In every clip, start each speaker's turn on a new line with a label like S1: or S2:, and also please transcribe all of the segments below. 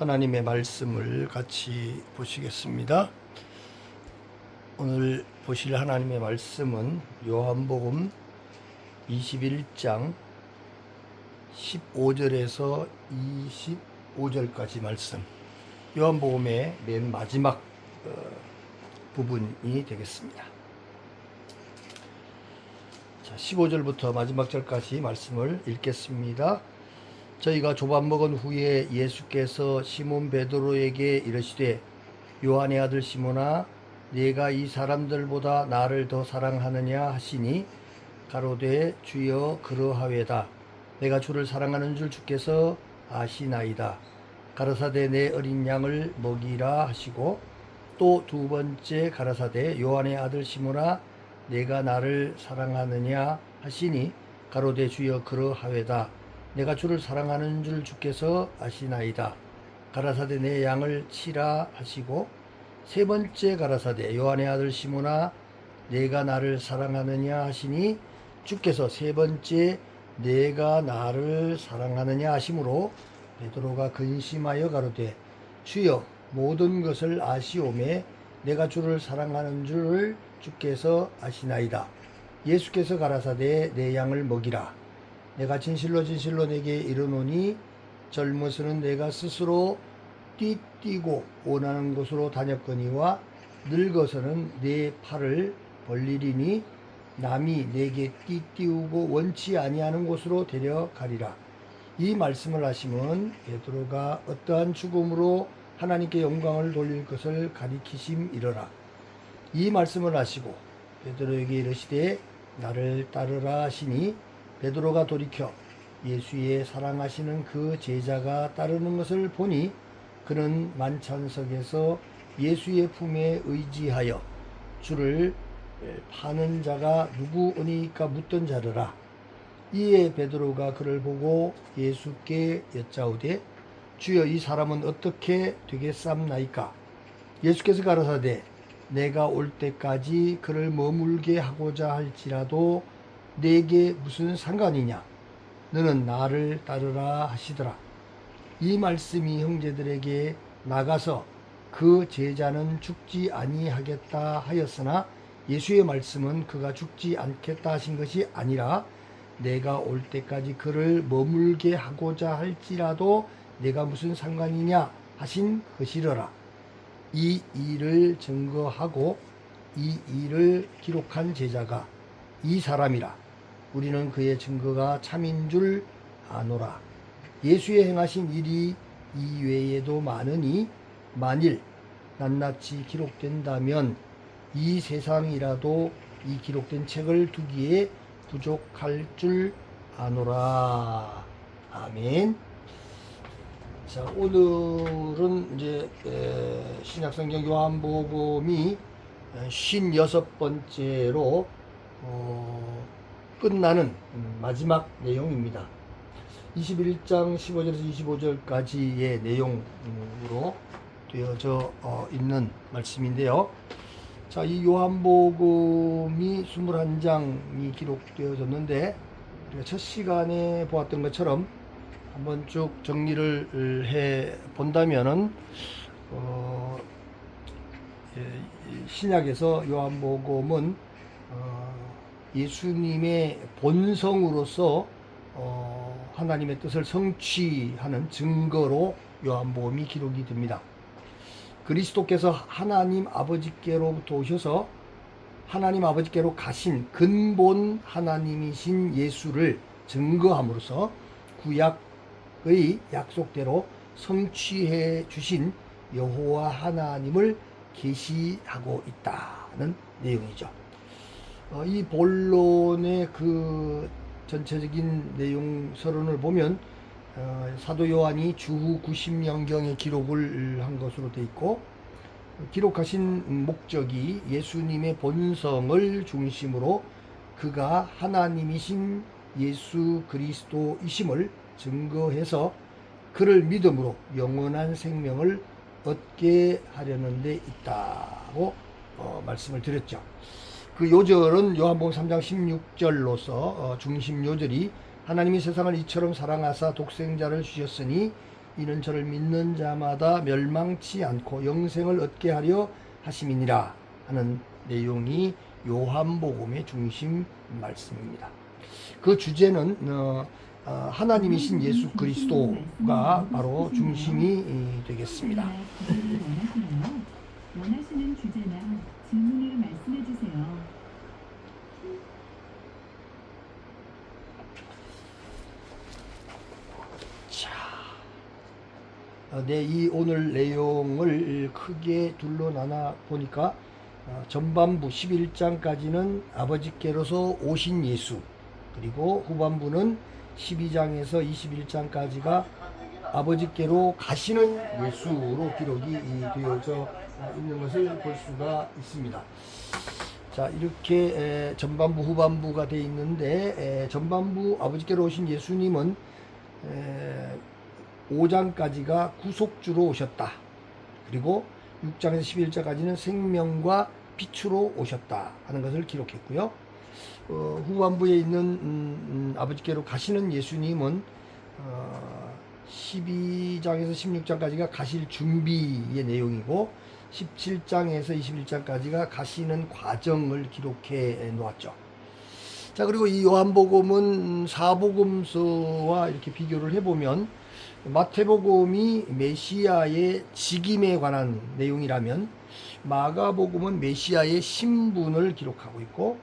S1: 하나님의 말씀을 같이 보시겠습니다. 오늘 보실 하나님의 말씀은 요한복음 21장 15절에서 25절까지 말씀, 요한복음의 맨 마지막 부분이 되겠습니다. 자, 15절부터 마지막 절까지 말씀을 읽겠습니다. 저희가 조밥 먹은 후에 예수께서 시몬 베드로에게 이르시되 요한의 아들 시몬아 네가 이 사람들보다 나를 더 사랑하느냐 하시니 가로되 주여 그러하외다. 내가 주를 사랑하는 줄 주께서 아시나이다. 가라사대 내 어린 양을 먹이라 하시고 또 두 번째 가라사대 요한의 아들 시몬아 내가 나를 사랑하느냐 하시니 가로되 주여 그러하외다. 내가 주를 사랑하는 줄 주께서 아시나이다. 가라사대 내 양을 치라 하시고 세 번째 가라사대 요한의 아들 시몬아 내가 나를 사랑하느냐 하시니 주께서 세 번째 내가 나를 사랑하느냐 하심으로 베드로가 근심하여 가로되 주여 모든 것을 아시오매 내가 주를 사랑하는 줄을 주께서 아시나이다. 예수께서 가라사대 내 양을 먹이라. 내가 진실로 진실로 내게 이르노니 젊어서는 내가 스스로 띠뛰고 원하는 곳으로 다녔거니와 늙어서는 내 팔을 벌리리니 남이 내게 띠띠우고 원치 아니하는 곳으로 데려가리라. 이 말씀을 하시면 베드로가 어떠한 죽음으로 하나님께 영광을 돌릴 것을 가리키심이러라. 이 말씀을 하시고 베드로에게 이르시되 나를 따르라 하시니 베드로가 돌이켜 예수의 사랑하시는 그 제자가 따르는 것을 보니 그는 만찬석에서 예수의 품에 의지하여 주를 파는 자가 누구오니까 묻던 자르라. 이에 베드로가 그를 보고 예수께 여짜오되 주여 이 사람은 어떻게 되겠삼나이까? 예수께서 가라사대 내가 올 때까지 그를 머물게 하고자 할지라도 내게 무슨 상관이냐? 너는 나를 따르라 하시더라. 이 말씀이 형제들에게 나가서 그 제자는 죽지 아니하겠다 하였으나 예수의 말씀은 그가 죽지 않겠다 하신 것이 아니라 내가 올 때까지 그를 머물게 하고자 할지라도 내가 무슨 상관이냐 하신 것이러라. 이 일을 증거하고 이 일을 기록한 제자가 이 사람이라. 우리는 그의 증거가 참인 줄 아노라. 예수의 행하신 일이 이외에도 많으니 만일 낱낱이 기록된다면 이 세상이라도 이 기록된 책을 두기에 부족할 줄 아노라. 아멘. 자, 오늘은 이제 신약성경 요한복음이 56번째로 끝나는 마지막 내용입니다. 21장 15절에서 25절까지의 내용으로 되어져 있는 말씀인데요. 자, 이 요한복음이 21장이 기록되어졌는데 우리가 첫 시간에 보았던 것처럼 한번 쭉 정리를 해 본다면은 신약에서 요한복음은 예수님의 본성으로서 하나님의 뜻을 성취하는 증거로 요한복음이 기록이 됩니다. 그리스도께서 하나님 아버지께로부터 오셔서 하나님 아버지께로 가신 근본 하나님이신 예수를 증거함으로써 구약의 약속대로 성취해 주신 여호와 하나님을 계시하고 있다는 내용이죠. 이 본론의 그 전체적인 내용 서론을 보면 사도 요한이 주후 90년경에 기록을 한 것으로 되어 있고 기록하신 목적이 예수님의 본성을 중심으로 그가 하나님이신 예수 그리스도이심을 증거해서 그를 믿음으로 영원한 생명을 얻게 하려는 데 있다고 말씀을 드렸죠. 그 요절은 요한복음 3장 16절로서 중심 요절이 하나님이 세상을 이처럼 사랑하사 독생자를 주셨으니 이는 저를 믿는 자마다 멸망치 않고 영생을 얻게 하려 하심이니라 하는 내용이 요한복음의 중심 말씀입니다. 그 주제는 하나님이신 예수 그리스도가 바로 중심이 되겠습니다.
S2: 원하시는 주제나 질문을 말씀해 주세요.
S1: 네, 이 오늘 내용을 크게 둘로 나눠 보니까 전반부 11장까지는 아버지께로서 오신 예수, 그리고 후반부는 12장에서 21장까지가 아버지께로 가시는 예수로 기록이 되어져 있는 것을 볼 수가 있습니다. 자, 이렇게 전반부 후반부가 되어 있는데, 전반부 아버지께로 오신 예수님은 5장까지가 구속주로 오셨다. 그리고 6장에서 11장까지는 생명과 빛으로 오셨다 하는 것을 기록했고요. 후반부에 있는 아버지께로 가시는 예수님은 12장에서 16장까지가 가실 준비의 내용이고 17장에서 21장까지가 가시는 과정을 기록해 놓았죠. 자, 그리고 이 요한복음은 사복음서와 이렇게 비교를 해보면 마태복음이 메시아의 직임에 관한 내용이라면 마가복음은 메시아의 신분을 기록하고 있고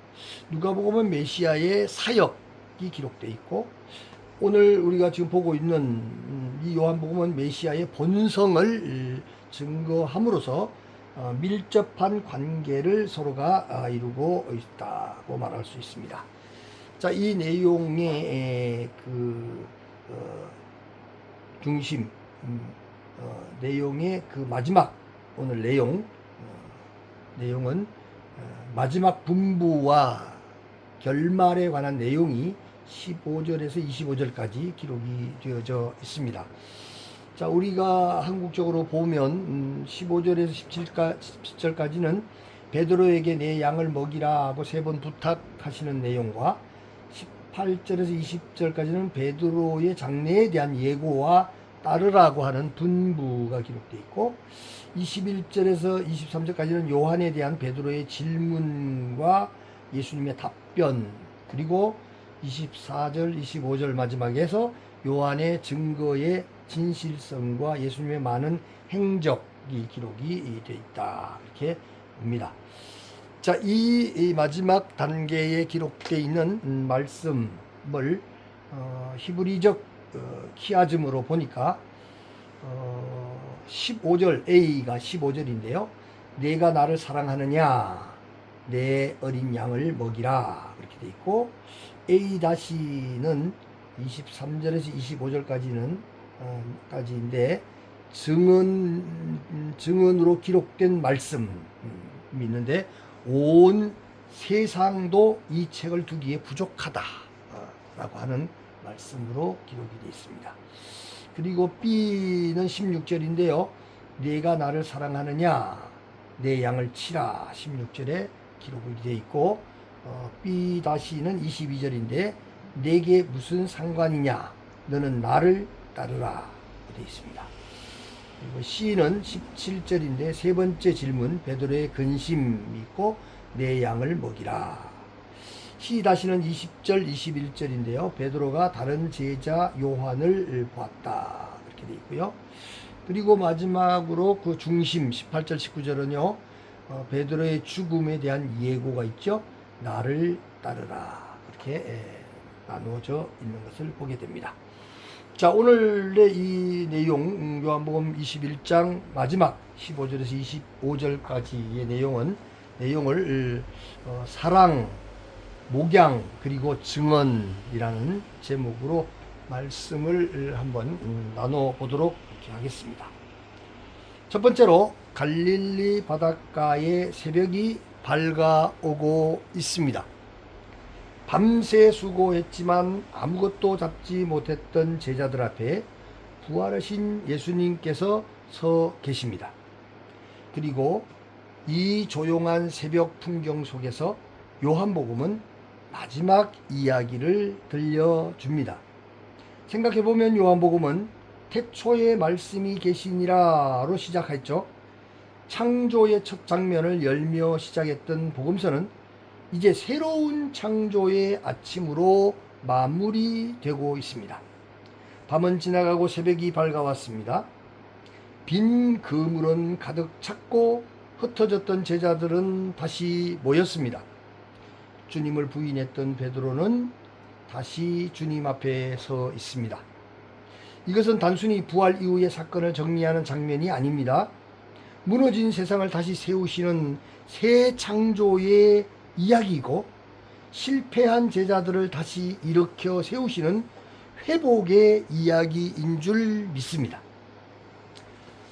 S1: 누가복음은 메시아의 사역이 기록되어 있고 오늘 우리가 지금 보고 있는 이 요한복음은 메시아의 본성을 증거함으로써 밀접한 관계를 서로가 이루고 있다고 말할 수 있습니다. 자, 이 내용의 중심, 내용의 그 마지막 오늘 내용은 마지막 분부와 결말에 관한 내용이 15절에서 25절까지 기록이 되어져 있습니다. 자, 우리가 한국적으로 보면 15절에서 17절까지는 베드로에게 내 양을 먹이라 하고 3번 부탁하시는 내용과 18절에서 20절까지는 베드로의 장래에 대한 예고와 따르라고 하는 분부가 기록되어 있고 21절에서 23절까지는 요한에 대한 베드로의 질문과 예수님의 답변, 그리고 24절, 25절 마지막에서 요한의 증거의 진실성과 예수님의 많은 행적이 기록이 되어 있다, 이렇게 봅니다. 자, 이 마지막 단계에 기록되어 있는 말씀을 히브리적 키아즘으로 보니까 15절, A가 15절인데요. 내가 나를 사랑하느냐, 내 어린 양을 먹이라, 이렇게 되어 있고 A-는 23절에서 25절까지는 까지인데 증언으로 기록된 말씀이 있는데 온 세상도 이 책을 두기에 부족하다 라고 하는 말씀으로 기록이 되어 있습니다. 그리고 B는 16절인데요. 네가 나를 사랑하느냐, 내 양을 치라, 16절에 기록이 되어 있고 B-는 22절인데 내게 무슨 상관이냐, 너는 나를 따르라 되어 있습니다. 그리고 C는 17절인데 세 번째 질문, 베드로의 근심이 있고 내 양을 먹이라. C-는 20절, 21절인데요. 베드로가 다른 제자 요한을 보았다, 이렇게 되어 있고요. 그리고 마지막으로 그 중심 18절, 19절은요. 베드로의 죽음에 대한 예고가 있죠. 나를 따르라, 이렇게 나누어져 있는 것을 보게 됩니다. 자, 오늘의 이 내용, 요한복음 21장 마지막 15절에서 25절까지의 내용을 사랑, 목양, 그리고 증언이라는 제목으로 말씀을 한번 나눠보도록 하겠습니다. 첫 번째로 갈릴리 바닷가에 새벽이 밝아오고 있습니다. 밤새 수고했지만 아무것도 잡지 못했던 제자들 앞에 부활하신 예수님께서 서 계십니다. 그리고 이 조용한 새벽 풍경 속에서 요한복음은 마지막 이야기를 들려줍니다. 생각해보면 요한복음은 태초에 말씀이 계시니라로 시작했죠. 창조의 첫 장면을 열며 시작했던 복음서는 이제 새로운 창조의 아침으로 마무리되고 있습니다. 밤은 지나가고 새벽이 밝아왔습니다. 빈 그물은 가득 찼고 흩어졌던 제자들은 다시 모였습니다. 주님을 부인했던 베드로는 다시 주님 앞에 서 있습니다. 이것은 단순히 부활 이후의 사건을 정리하는 장면이 아닙니다. 무너진 세상을 다시 세우시는 새 창조의 이야기이고, 실패한 제자들을 다시 일으켜 세우시는 회복의 이야기인 줄 믿습니다.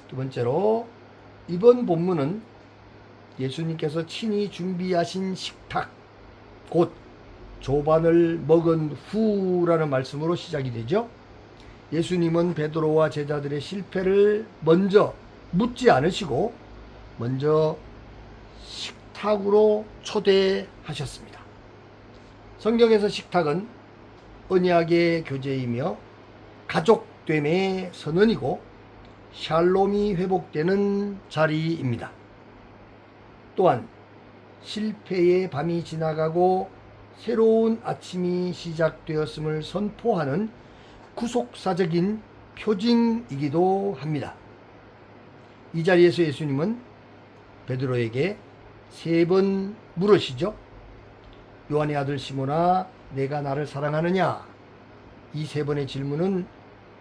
S1: 두 번째로, 이번 본문은 예수님께서 친히 준비하신 식탁, 곧 조반을 먹은 후라는 말씀으로 시작이 되죠. 예수님은 베드로와 제자들의 실패를 먼저 묻지 않으시고 먼저 식탁으로 초대하셨습니다. 성경에서 식탁은 언약의 교제이며 가족됨의 선언이고 샬롬이 회복되는 자리입니다. 또한 실패의 밤이 지나가고 새로운 아침이 시작되었음을 선포하는 구속사적인 표징이기도 합니다. 이 자리에서 예수님은 베드로에게 3번 물으시죠. 요한의 아들 시몬아, 내가 나를 사랑하느냐? 이 3번의 질문은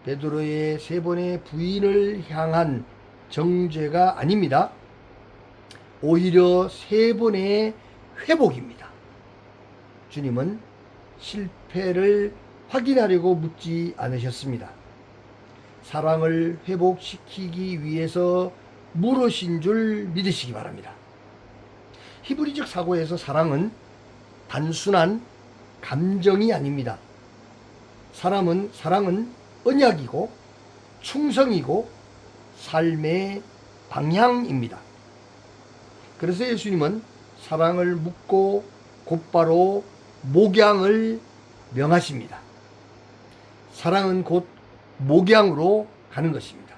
S1: 베드로의 3번의 부인을 향한 정죄가 아닙니다. 오히려 3번의 회복입니다. 주님은 실패를 확인하려고 묻지 않으셨습니다. 사랑을 회복시키기 위해서 물으신 줄 믿으시기 바랍니다. 히브리적 사고에서 사랑은 단순한 감정이 아닙니다. 사랑은 언약이고 충성이고 삶의 방향입니다. 그래서 예수님은 사랑을 묻고 곧바로 목양을 명하십니다. 사랑은 곧 목양으로 가는 것입니다.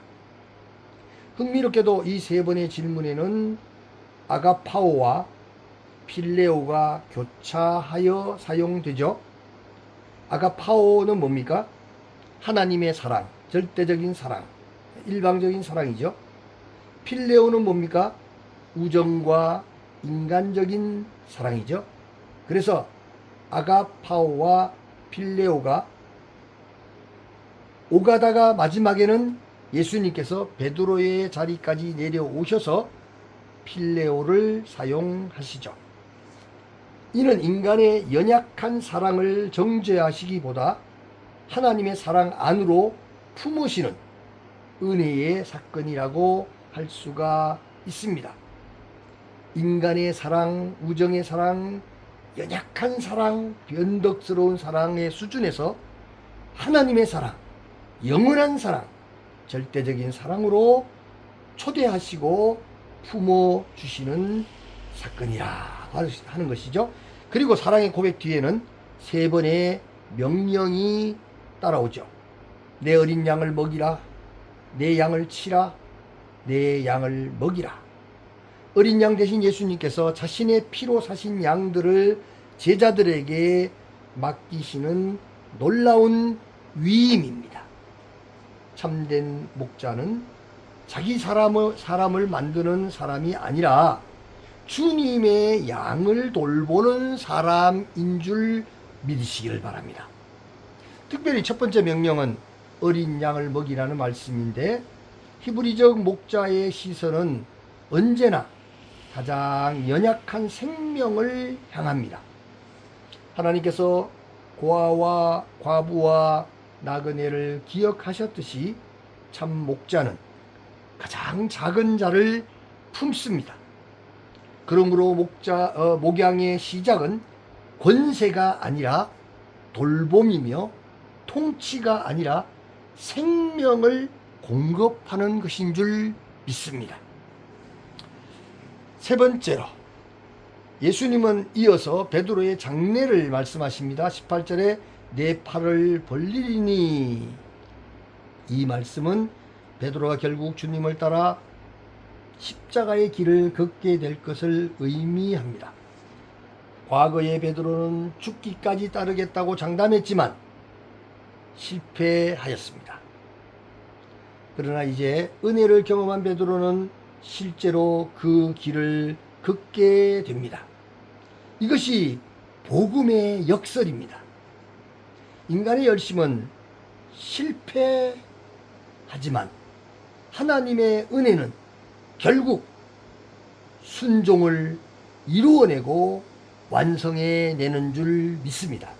S1: 흥미롭게도 이 3번의 질문에는 아가파오와 필레오가 교차하여 사용되죠. 아가파오는 뭡니까? 하나님의 사랑, 절대적인 사랑, 일방적인 사랑이죠. 필레오는 뭡니까? 우정과 인간적인 사랑이죠. 그래서 아가파오와 필레오가 오가다가 마지막에는 예수님께서 베드로의 자리까지 내려오셔서 필레오를 사용하시죠. 이는 인간의 연약한 사랑을 정죄하시기보다 하나님의 사랑 안으로 품으시는 은혜의 사건이라고 할 수가 있습니다. 인간의 사랑, 우정의 사랑, 연약한 사랑, 변덕스러운 사랑의 수준에서 하나님의 사랑, 영원한 사랑, 절대적인 사랑으로 초대하시고 품어주시는 사건이라 하는 것이죠. 그리고 사랑의 고백 뒤에는 3번의 명령이 따라오죠. 내 어린 양을 먹이라, 내 양을 치라, 내 양을 먹이라. 어린 양 대신 예수님께서 자신의 피로 사신 양들을 제자들에게 맡기시는 놀라운 위임입니다. 참된 목자는 자기 사람을 만드는 사람이 아니라 주님의 양을 돌보는 사람인 줄 믿으시길 바랍니다. 특별히 첫 번째 명령은 어린 양을 먹이라는 말씀인데, 히브리적 목자의 시선은 언제나 가장 연약한 생명을 향합니다. 하나님께서 고아와 과부와 나그네를 기억하셨듯이 참 목자는 가장 작은 자를 품습니다. 그러므로 목양의 시작은 권세가 아니라 돌봄이며 통치가 아니라 생명을 공급하는 것인 줄 믿습니다. 세 번째로, 예수님은 이어서 베드로의 장례를 말씀하십니다. 18절에 내 팔을 벌리리니, 이 말씀은 베드로가 결국 주님을 따라 십자가의 길을 걷게 될 것을 의미합니다. 과거에 베드로는 죽기까지 따르겠다고 장담했지만 실패하였습니다. 그러나 이제 은혜를 경험한 베드로는 실제로 그 길을 걷게 됩니다. 이것이 복음의 역설입니다. 인간의 열심은 실패하지만 하나님의 은혜는 결국 순종을 이루어내고 완성해내는 줄 믿습니다.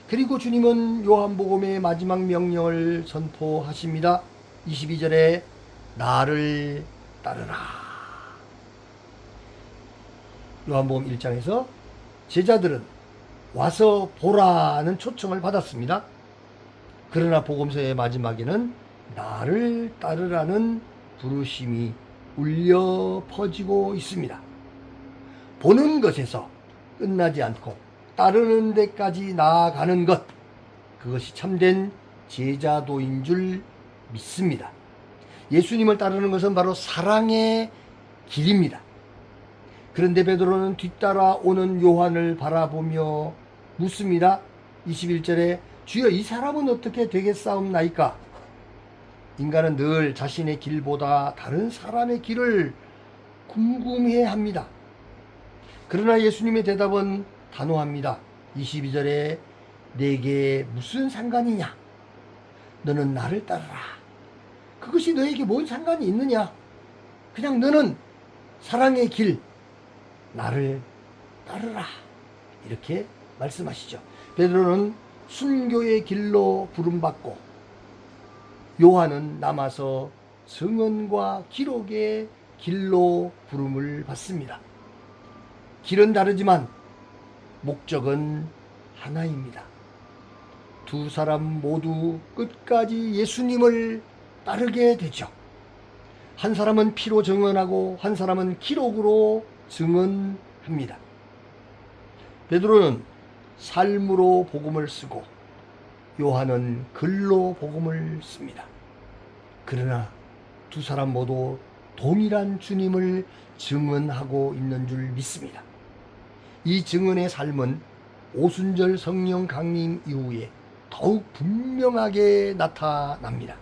S1: 그리고 주님은 요한복음의 마지막 명령을 선포하십니다. 22절에 나를 따르라. 요한복음 1장에서 제자들은 와서 보라는 초청을 받았습니다. 그러나 복음서의 마지막에는 나를 따르라는 부르심이 울려 퍼지고 있습니다. 보는 것에서 끝나지 않고 따르는 데까지 나아가는 것, 그것이 참된 제자도인 줄 믿습니다. 예수님을 따르는 것은 바로 사랑의 길입니다. 그런데 베드로는 뒤따라 오는 요한을 바라보며 묻습니다. 21절에 주여 이 사람은 어떻게 되겠사옵나이까? 인간은 늘 자신의 길보다 다른 사람의 길을 궁금해합니다. 그러나 예수님의 대답은 단호합니다. 22절에 내게 무슨 상관이냐? 너는 나를 따르라. 그것이 너에게 뭔 상관이 있느냐? 그냥 너는 사랑의 길, 나를 따르라. 이렇게 말씀하시죠. 베드로는 순교의 길로 부름받고 요한은 남아서 증언과 기록의 길로 부름을 받습니다. 길은 다르지만 목적은 하나입니다. 두 사람 모두 끝까지 예수님을 따르게 되죠. 한 사람은 피로 증언하고 한 사람은 기록으로 증언합니다. 베드로는 삶으로 복음을 쓰고 요한은 글로 복음을 씁니다. 그러나 두 사람 모두 동일한 주님을 증언하고 있는 줄 믿습니다. 이 증언의 삶은 오순절 성령 강림 이후에 더욱 분명하게 나타납니다.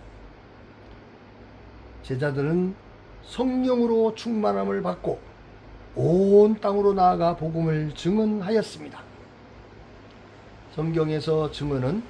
S1: 제자들은 성령으로 충만함을 받고 온 땅으로 나아가 복음을 증언하였습니다. 성경에서 증언은